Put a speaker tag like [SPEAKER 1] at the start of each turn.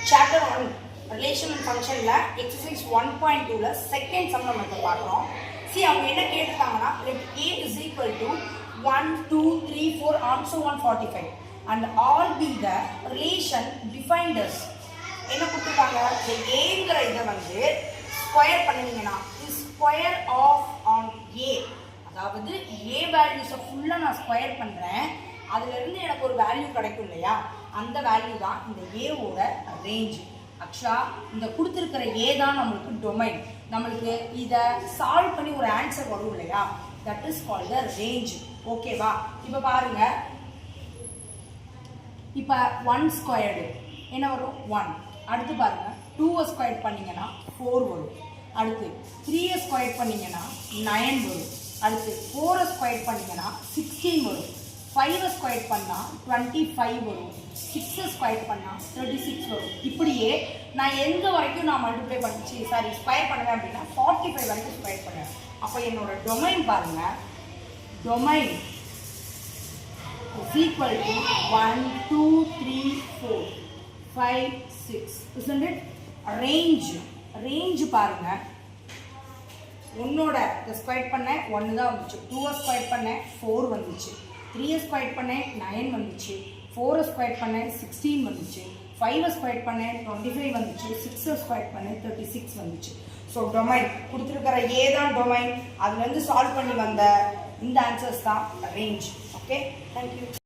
[SPEAKER 1] Chapter 1 relation and function exercise 1.2 second sum நம்ம இப்ப பார்க்கிறோம். See அவங்க என்ன கேட்டிருக்காங்கன்னா let a is equal to 1 2 3 4 and so on 45 and all be the relation defined as என்ன கொடுத்திருக்காங்க aங்கற இத வந்து square பண்ணுவீங்கனா square of on a அதாவது a values ஃபுல்லா நான் ஸ்கொயர் பண்றேன் அதுல இருந்து எனக்கு ஒரு வேல்யூ கிடைக்கும் இல்லையா அந்த வேல்யூ தான் இந்த a ஓட ரேஞ்ச் ஆக்சுவலா இந்த கொடுத்திருக்கிற a தான் நமக்கு டொமைன் நமக்கு இத சால்வ் பண்ணி ஒரு ஆன்சர் வரும் இல்லையா that is called the range ஓகேவா இப்போ பாருங்க இப்போ 1 ஸ்கொயர்டு என்ன வரும் 1 அடுத்து பாருங்க 2 ஸ்கொயர் பண்ணீங்கனா 4 வரும் அடுத்து 3 ஸ்கொயர் பண்ணீங்கனா 9 வரும் அடுத்து 4 ஸ்கொயர் பண்ணீங்கனா 16 வரும் 5 ஸ்கொயர் பண்ணா 25 வரும் 6 ஸ்கொயர் பண்ணா 36 வரும் இப்படியே நான் எங்க வரைக்கும் நான் மல்டிப்ளை பண்ணிச்சு சாரி ஸ்கொயர் பண்ணுவேன் அப்படின்னா 45 வரைக்கும் ஸ்கொயர் பண்ணுவேன் அப்போ என்னோட டொமைன் பாருங்க domain is equal to 1 2 3 4 5 6 isn't it range பாருங்க உன்னோட ஸ்கொயர் பண்ண 1 தான் வந்துச்சு 2 ஸ்கொயர் பண்ண 4 வந்துச்சு 3 ஸ்கொயர் பண்ண 9 வந்துச்சு 4 ஸ்கொயர் பண்ண 16 வந்துச்சு 5 ஸ்கொயர் பண்ண 25 வந்துச்சு 6 ஸ்கொயர் பண்ண 36 வந்துச்சு ஸோ டொமைன் கொடுத்துருக்கிற ஏ தான் டொமைன் அதுலேருந்து சால்வ் பண்ணி வந்த இந்த ஆன்சர்ஸ் தான் ரேஞ்ச் ஓகே தேங்க்யூ